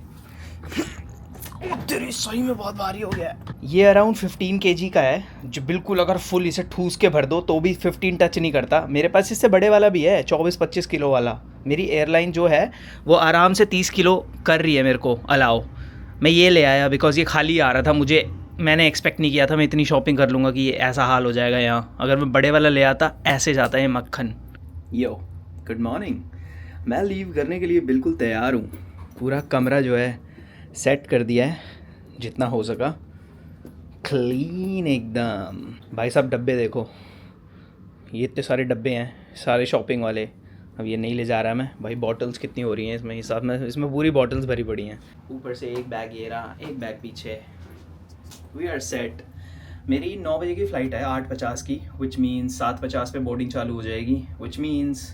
तेरी सही में बहुत भारी हो गया है। ये अराउंड 15 kg का है, जो बिल्कुल अगर फुल इसे ठूस के भर दो तो भी 15 टच नहीं करता। मेरे पास इससे बड़े वाला भी है, 24-25 किलो वाला। मेरी एयरलाइन जो है वो आराम से 30 किलो कर रही है मेरे को अलाउ। मैं ये ले आया बिकॉज ये खाली आ रहा था। मैंने एक्सपेक्ट नहीं किया था मैं इतनी शॉपिंग कर लूँगा कि ये ऐसा हाल हो जाएगा यहाँ। अगर मैं बड़े वाला ले आता ऐसे जाता है मक्खन। यो गुड मॉर्निंग, मैं लीव करने के लिए बिल्कुल तैयार हूँ। पूरा कमरा जो है सेट कर दिया है जितना हो सका, क्लीन एकदम। भाई साहब डब्बे देखो, ये इतने सारे डब्बे हैं सारे शॉपिंग वाले, अब ये नहीं ले जा रहा मैं भाई। बॉटल्स कितनी हो रही हैं इसमें, हिसाब में इसमें पूरी बॉटल्स भरी पड़ी हैं। ऊपर से एक बैग ये रहा, एक बैग पीछे। We are set. मेरी 9 बजे की फ़्लाइट है 8:50 की, विच मीन्स 7:50 पे बोर्डिंग चालू हो जाएगी, विच मीन्स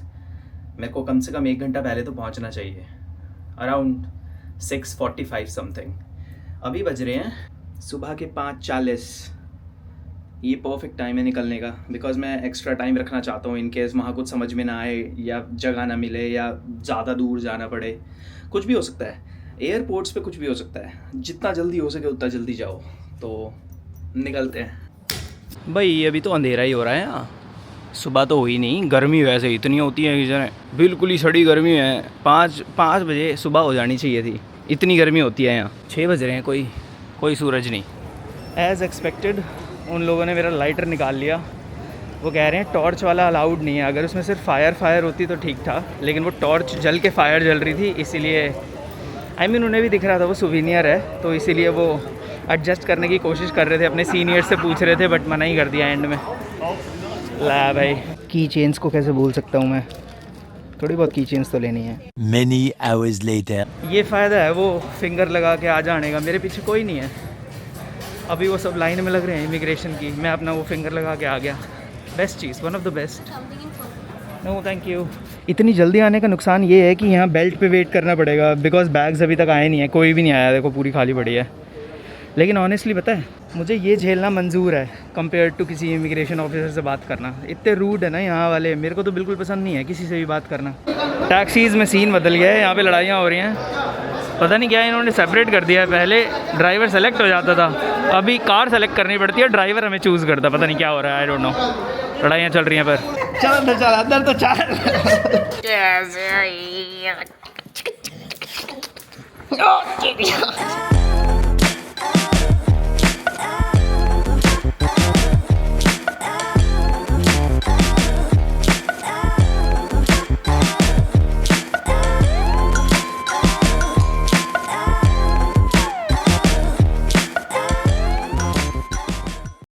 मेरे को कम से कम 1 घंटा पहले तो पहुंचना चाहिए, अराउंड 6:45 समथिंग। अभी बज रहे हैं सुबह के 5:40। ये परफेक्ट टाइम है निकलने का, बिकॉज मैं एक्स्ट्रा टाइम रखना चाहता हूँ इन केस वहाँ कुछ समझ में ना आए या जगह ना मिले या ज़्यादा दूर जाना पड़े, कुछ भी हो सकता है। एयरपोर्ट्स पे कुछ भी हो सकता है, जितना जल्दी हो सके उतना जल्दी जाओ। तो निकलते हैं भाई। अभी तो अंधेरा ही हो रहा है यहाँ, सुबह तो हुई नहीं। गर्मी वैसे इतनी होती है कि बिल्कुल ही सड़ी गर्मी है। 5 बजे सुबह हो जानी चाहिए थी, इतनी गर्मी होती है यहाँ। 6 बज रहे हैं, कोई सूरज नहीं। एज़ एक्सपेक्टेड उन लोगों ने मेरा लाइटर निकाल लिया। वो कह रहे हैं टॉर्च वाला अलाउड नहीं है, अगर उसमें सिर्फ फायर होती तो ठीक था, लेकिन वो टॉर्च जल के फायर जल रही थी, इसीलिए उन्हें भी दिख रहा था वो सुवीनियर है, तो इसीलिए वो एडजस्ट करने की कोशिश कर रहे थे, अपने सीनियर से पूछ रहे थे, बट मना ही कर दिया एंड में। ला भाई, की चेन्स को कैसे भूल सकता हूँ मैं, थोड़ी बहुत की चेन्स तो लेनी है। Many hours later. ये फ़ायदा है वो फिंगर लगा के आ जाने का, मेरे पीछे कोई नहीं है। अभी वो सब लाइन में लग रहे हैं इमिग्रेशन की, मैं अपना वो फिंगर लगा के आ गया। बेस्ट चीज़, one of the best. No thank you. इतनी जल्दी आने का नुकसान ये है कि यहाँ बेल्ट पे वेट करना पड़ेगा, बिकॉज बैग्स अभी तक आए नहीं है, कोई भी नहीं आया, देखो पूरी खाली पड़ी है। लेकिन ऑनेस्टली पता है, मुझे ये झेलना मंजूर है कंपेयर टू किसी इमिग्रेशन ऑफिसर से बात करना। इतने रूड है ना यहाँ वाले, मेरे को तो बिल्कुल पसंद नहीं है किसी से भी बात करना। टैक्सीज़ में सीन बदल गया है, यहाँ पे लड़ाइयाँ हो रही हैं, पता नहीं क्या इन्होंने सेपरेट कर दिया है। पहले ड्राइवर सेलेक्ट हो जाता था, अभी कार सेलेक्ट करनी पड़ती है, ड्राइवर हमें चूज़ करता, पता नहीं क्या हो रहा है, आई डोंट नो। लड़ाइयाँ चल रही हैं पर चल अंदर तो चल।